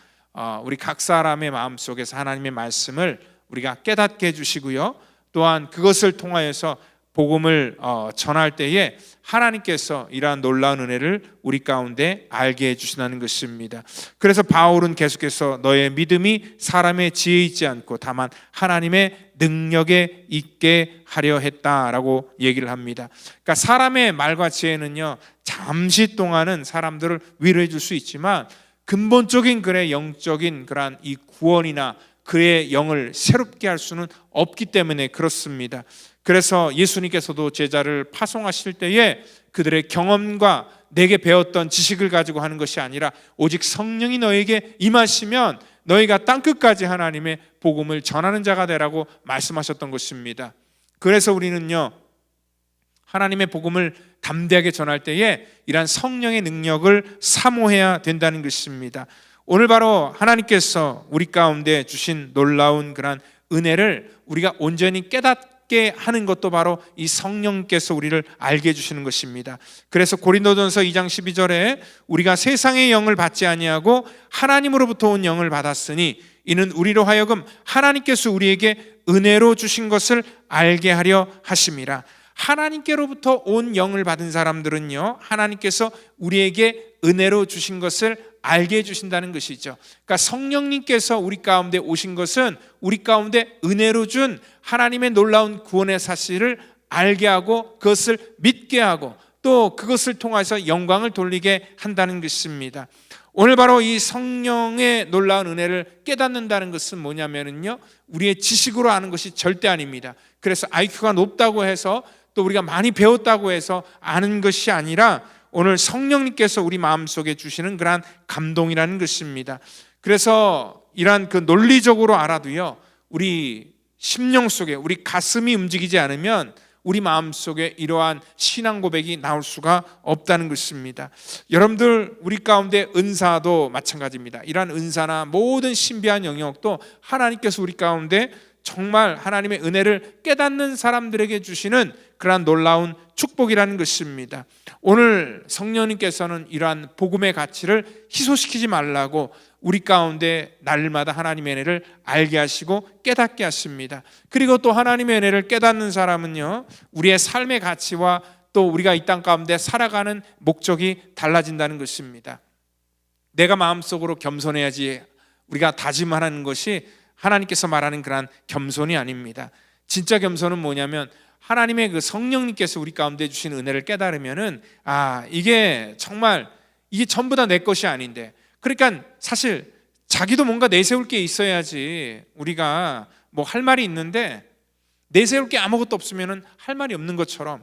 우리 각 사람의 마음속에서 하나님의 말씀을 우리가 깨닫게 해주시고요, 또한 그것을 통하여서 복음을 전할 때에 하나님께서 이러한 놀라운 은혜를 우리 가운데 알게 해주신다는 것입니다. 그래서 바울은 계속해서 너의 믿음이 사람의 지혜에 있지 않고 다만 하나님의 능력에 있게 하려 했다라고 얘기를 합니다. 그러니까 사람의 말과 지혜는요, 잠시 동안은 사람들을 위로해 줄 수 있지만 근본적인 그의 영적인 그러한 이 구원이나 그의 영을 새롭게 할 수는 없기 때문에 그렇습니다. 그래서 예수님께서도 제자를 파송하실 때에 그들의 경험과 내게 배웠던 지식을 가지고 하는 것이 아니라 오직 성령이 너에게 임하시면 너희가 땅끝까지 하나님의 복음을 전하는 자가 되라고 말씀하셨던 것입니다. 그래서 우리는요, 하나님의 복음을 담대하게 전할 때에 이러한 성령의 능력을 사모해야 된다는 것입니다. 오늘 바로 하나님께서 우리 가운데 주신 놀라운 그런 은혜를 우리가 온전히 깨닫게 하는 것도 바로 이 성령께서 우리를 알게 해주시는 것입니다. 그래서 고린도전서 2장 12절에 우리가 세상의 영을 받지 아니하고 하나님으로부터 온 영을 받았으니 이는 우리로 하여금 하나님께서 우리에게 은혜로 주신 것을 알게 하려 하심이라. 하나님께로부터 온 영을 받은 사람들은요, 하나님께서 우리에게 은혜로 주신 것을 알게 해주신다는 것이죠. 그러니까 성령님께서 우리 가운데 오신 것은 우리 가운데 은혜로 준 하나님의 놀라운 구원의 사실을 알게 하고 그것을 믿게 하고 또 그것을 통해서 영광을 돌리게 한다는 것입니다. 오늘 바로 이 성령의 놀라운 은혜를 깨닫는다는 것은 뭐냐면요, 우리의 지식으로 아는 것이 절대 아닙니다. 그래서 IQ가 높다고 해서 또 우리가 많이 배웠다고 해서 아는 것이 아니라 오늘 성령님께서 우리 마음속에 주시는 그러한 감동이라는 것입니다. 그래서 이러한 그 논리적으로 알아도요, 우리 심령 속에 우리 가슴이 움직이지 않으면 우리 마음속에 이러한 신앙 고백이 나올 수가 없다는 것입니다. 여러분들, 우리 가운데 은사도 마찬가지입니다. 이러한 은사나 모든 신비한 영역도 하나님께서 우리 가운데 정말 하나님의 은혜를 깨닫는 사람들에게 주시는 그러한 놀라운 축복이라는 것입니다. 오늘 성령님께서는 이러한 복음의 가치를 희소시키지 말라고 우리 가운데 날마다 하나님의 은혜를 알게 하시고 깨닫게 하십니다. 그리고 또 하나님의 은혜를 깨닫는 사람은요, 우리의 삶의 가치와 또 우리가 이 땅 가운데 살아가는 목적이 달라진다는 것입니다. 내가 마음속으로 겸손해야지 우리가 다짐하는 것이 하나님께서 말하는 그러한 겸손이 아닙니다. 진짜 겸손은 뭐냐면 하나님의 그 성령님께서 우리 가운데 주신 은혜를 깨달으면은 이게 정말 이게 전부 다 내 것이 아닌데, 그러니까 사실 자기도 뭔가 내세울 게 있어야지 우리가 뭐 할 말이 있는데, 내세울 게 아무것도 없으면 할 말이 없는 것처럼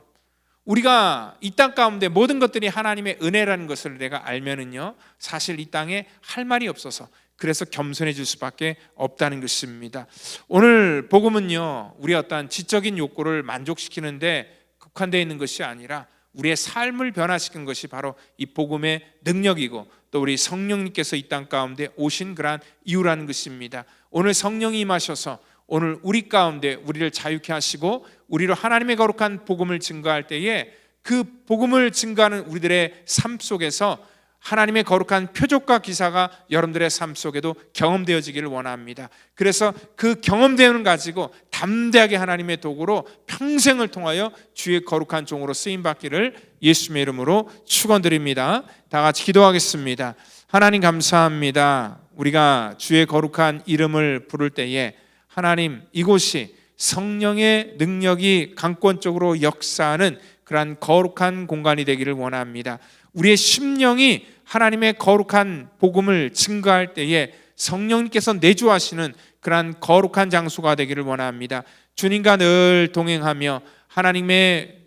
우리가 이 땅 가운데 모든 것들이 하나님의 은혜라는 것을 내가 알면은요, 사실 이 땅에 할 말이 없어서, 그래서 겸손해질 수밖에 없다는 것입니다. 오늘 복음은요, 우리의 어떠한 지적인 욕구를 만족시키는데 국한되어 있는 것이 아니라 우리의 삶을 변화시키는 것이 바로 이 복음의 능력이고, 또 우리 성령님께서 이 땅 가운데 오신 그러한 이유라는 것입니다. 오늘 성령이 임하셔서 오늘 우리 가운데 우리를 자유케 하시고 우리로 하나님의 거룩한 복음을 증거할 때에, 그 복음을 증거하는 우리들의 삶 속에서 하나님의 거룩한 표적과 기사가 여러분들의 삶 속에도 경험되어지기를 원합니다. 그래서 그 경험되는 가지고 담대하게 하나님의 도구로 평생을 통하여 주의 거룩한 종으로 쓰임받기를 예수님의 이름으로 축원드립니다. 다 같이 기도하겠습니다. 하나님 감사합니다. 우리가 주의 거룩한 이름을 부를 때에 하나님, 이곳이 성령의 능력이 강권적으로 역사하는 그러한 거룩한 공간이 되기를 원합니다. 우리의 심령이 하나님의 거룩한 복음을 증거할 때에 성령님께서 내주하시는 그러한 거룩한 장소가 되기를 원합니다. 주님과 늘 동행하며 하나님의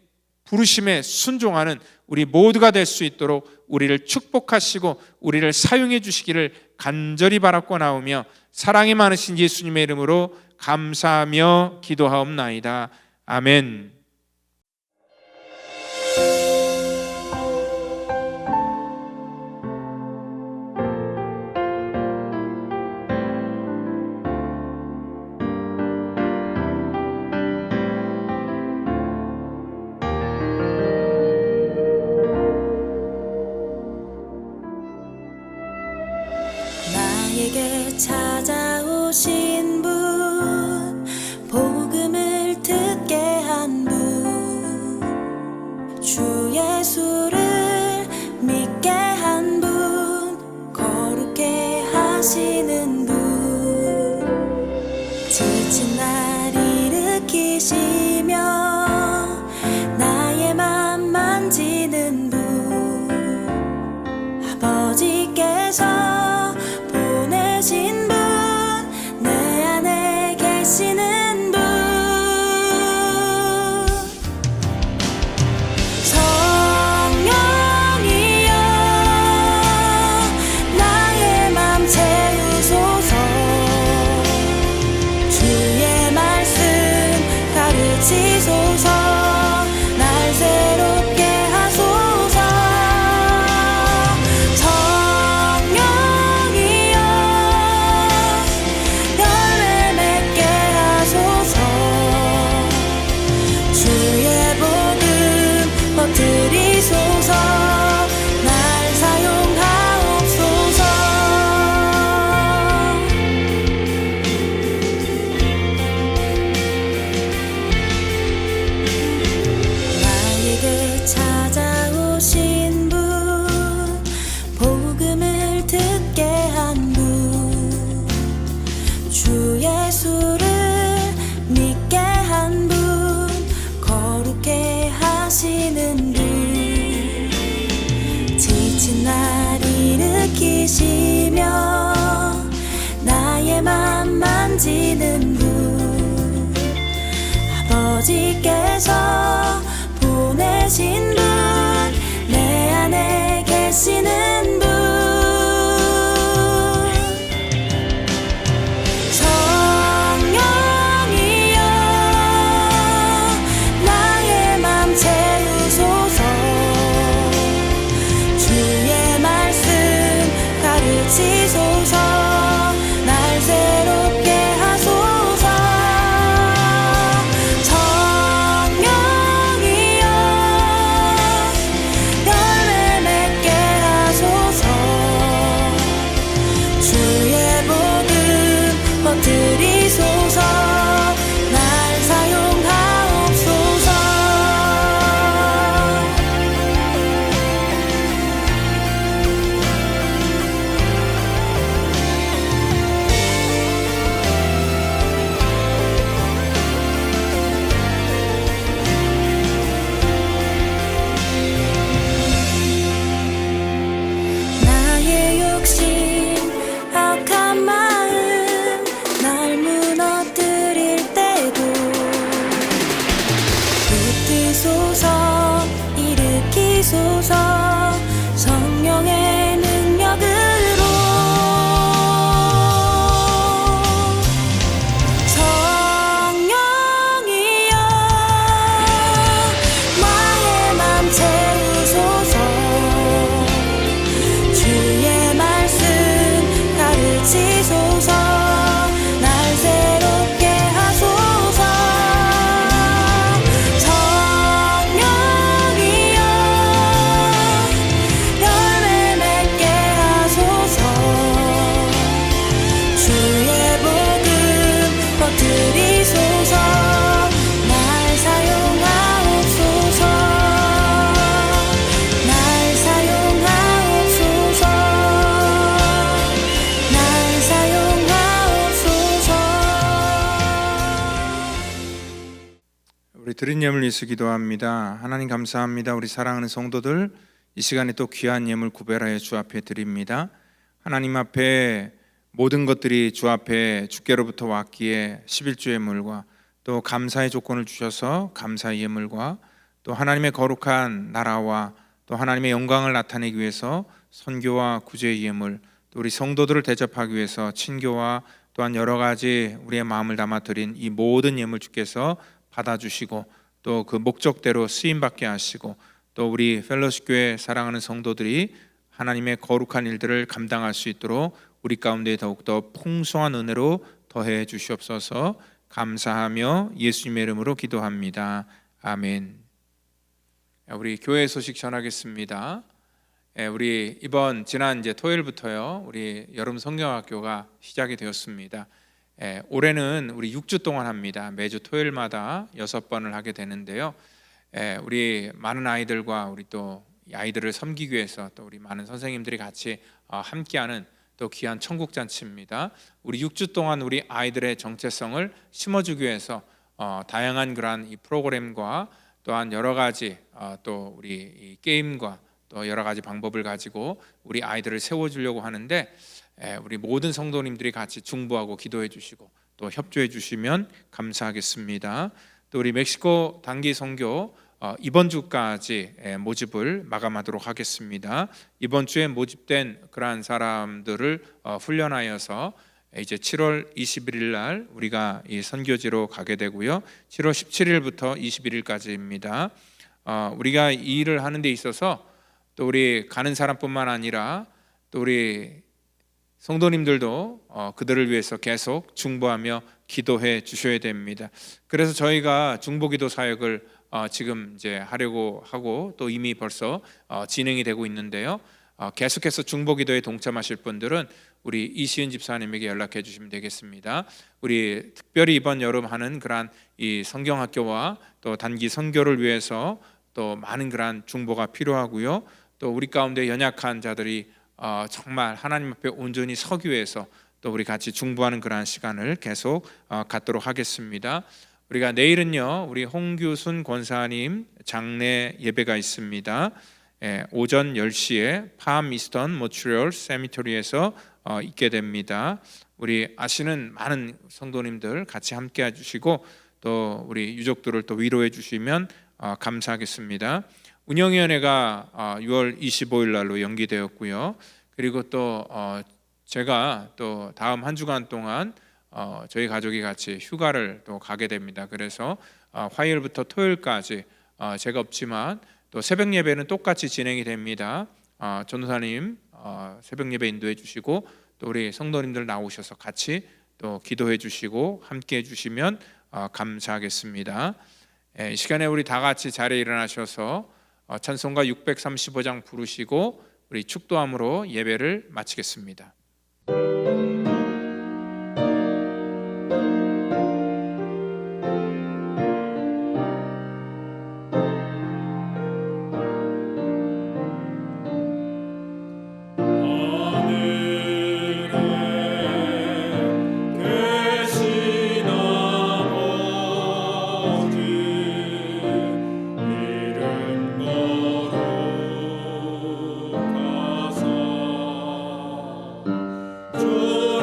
부르심에 순종하는 우리 모두가 될 수 있도록 우리를 축복하시고 우리를 사용해 주시기를 간절히 바라고 나오며 사랑이 많으신 예수님의 이름으로 감사하며 기도하옵나이다. 아멘. 나에게 찾아오신 분, 복음을 듣게 한 분, 주 예수를 믿게 한 분, 거룩게 하시는 분, 지친 날 일으키시며 나의 맘 만지는 분, 아버지께서 보내신 분, 내 안에 계시는 분, 성령이여 나의 맘 채우소서, 주의 말씀 가르치소서, 날 새롭게 하소서, 성령이여 열매 맺게 하소서, 주의 복음 퍼뜨리소서, 날 사용하옵소서. 나에게 찾아오신 분, 복음을 듣게 한 분, 주 예수를 믿게 한 분, 거룩게 하시는 분, 지친 날 일으키시며 나의 맘 만지는 분, 아버지께서 보내신 분, 내 안에 계시는 분, 성령이여 나의 맘 채우소서, 주의 말씀 가르치소서, 날 새롭게 하소서, 성령이여 열매 맺게 하소서, 주소서. 성령의 능력으로 성령이여 나의 맘 채우소서. 주의 말씀 가르치소서. 날 새롭게 하소서. 성령이여 열매 맺게 하소서. 주의 복음 퍼뜨리소서. 날 사용하옵소서. 날 사용하옵소서. 날 사용하옵소서. 우리 드린 예물 위해서 기도합니다. 하나님 감사합니다. 우리 사랑하는 성도들 이 시간에 또 귀한 예물 구별하여 주 앞에 드립니다. 하나님 앞에 모든 것들이 주 앞에 주께로부터 왔기에 11조 예물과 또 감사의 조건을 주셔서 감사의 예물과 또 하나님의 거룩한 나라와 또 하나님의 영광을 나타내기 위해서 선교와 구제의 예물, 또 우리 성도들을 대접하기 위해서 친교와 또한 여러 가지 우리의 마음을 담아 드린 이 모든 예물 주께서 받아주시고 또 그 목적대로 쓰임받게 하시고 또 우리 펠로십 교회 사랑하는 성도들이 하나님의 거룩한 일들을 감당할 수 있도록 우리 가운데 더욱더 풍성한 은혜로 더해 주시옵소서. 감사하며 예수님의 이름으로 기도합니다. 아멘. 우리 교회 소식 전하겠습니다. 우리 이번 지난 토요일부터요 우리 여름 성경학교가 시작이 되었습니다. 올해는 우리 6주 동안 합니다. 매주 토요일마다 6번을 하게 되는데요. 우리 많은 아이들과 우리 또 아이들을 섬기기 위해서 또 우리 많은 선생님들이 같이 함께하는 또 귀한 천국잔치입니다. 우리 6주 동안 우리 아이들의 정체성을 심어주기 위해서 다양한 그러한 이 프로그램과 또한 여러 가지 또 우리 이 게임과 또 여러 가지 방법을 가지고 우리 아이들을 세워주려고 하는데 우리 모든 성도님들이 같이 중보하고 기도해 주시고 또 협조해 주시면 감사하겠습니다. 또 우리 멕시코 단기 선교 이번 주까지 모집을 마감하도록 하겠습니다. 이번 주에 모집된 그러한 사람들을 훈련하여서 이제 7월 21일 날 우리가 이 선교지로 가게 되고요. 7월 17일부터 21일까지입니다. 우리가 이 일을 하는 데 있어서 또 우리 가는 사람뿐만 아니라 또 우리 성도님들도 그들을 위해서 계속 중보하며 기도해 주셔야 됩니다. 그래서 저희가 중보기도 사역을 지금 이제 하려고 하고 또 이미 벌써 진행이 되고 있는데요. 계속해서 중보기도에 동참하실 분들은 우리 이시은 집사님에게 연락해 주시면 되겠습니다. 우리 특별히 이번 여름 하는 그러한 이 성경학교와 또 단기 선교를 위해서 또 많은 그러한 중보가 필요하고요. 또 우리 가운데 연약한 자들이 정말 하나님 앞에 온전히 서기 위해서 또 우리 같이 중보하는 그러한 시간을 계속 갖도록 하겠습니다. 우리가 내일은요 우리 홍규순 권사님 장례 예배가 있습니다. 오전 10시에 팜 이스턴 모트리올 세미토리에서 있게 됩니다. 우리 아시는 많은 성도님들 같이 함께 해주시고 또 우리 유족들을 또 위로해 주시면 감사하겠습니다. 운영위원회가 6월 25일 날로 연기되었고요. 그리고 또 제가 또 다음 한 주간 동안 저희 가족이 같이 휴가를 또 가게 됩니다. 그래서 화요일부터 토요일까지 제가 없지만 또 새벽 예배는 똑같이 진행이 됩니다. 전도사님 새벽 예배 인도해 주시고 또 우리 성도님들 나오셔서 같이 또 기도해 주시고 함께 해 주시면 감사하겠습니다. 이 시간에 우리 다 같이 자리에 일어나셔서 찬송가 635장 부르시고 우리 축도함으로 예배를 마치겠습니다. 주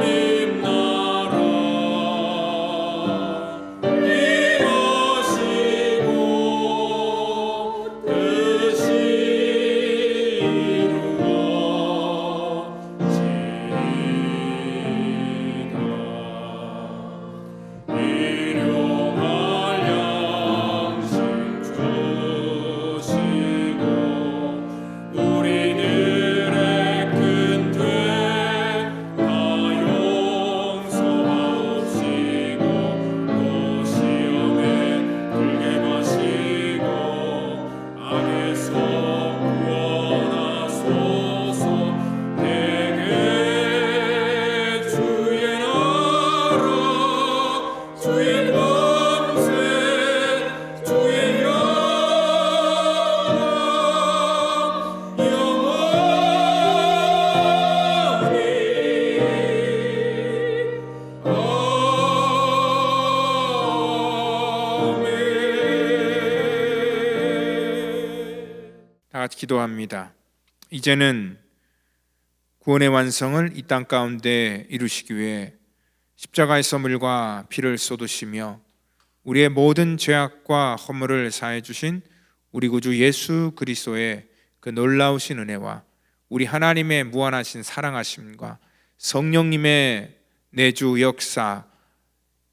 기도합니다. 이제는 구원의 완성을 이 땅 가운데 이루시기 위해 십자가의 썰물과 피를 쏟으시며 우리의 모든 죄악과 허물을 사해 주신 우리 구주 예수 그리스도의 그 놀라우신 은혜와 우리 하나님의 무한하신 사랑하심과 성령님의 내주 역사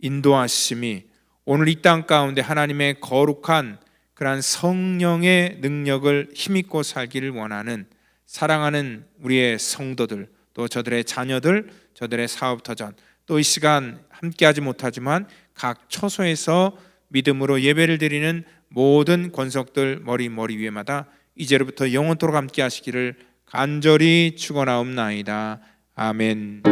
인도하심이 오늘 이 땅 가운데 하나님의 거룩한 그러한 성령의 능력을 힘입고 살기를 원하는 사랑하는 우리의 성도들, 또 저들의 자녀들, 저들의 사업터전, 또 이 시간 함께하지 못하지만 각 처소에서 믿음으로 예배를 드리는 모든 권속들 머리 위에마다 이제로부터 영원토록 함께 하시기를 간절히 축원하옵나이다. 아멘.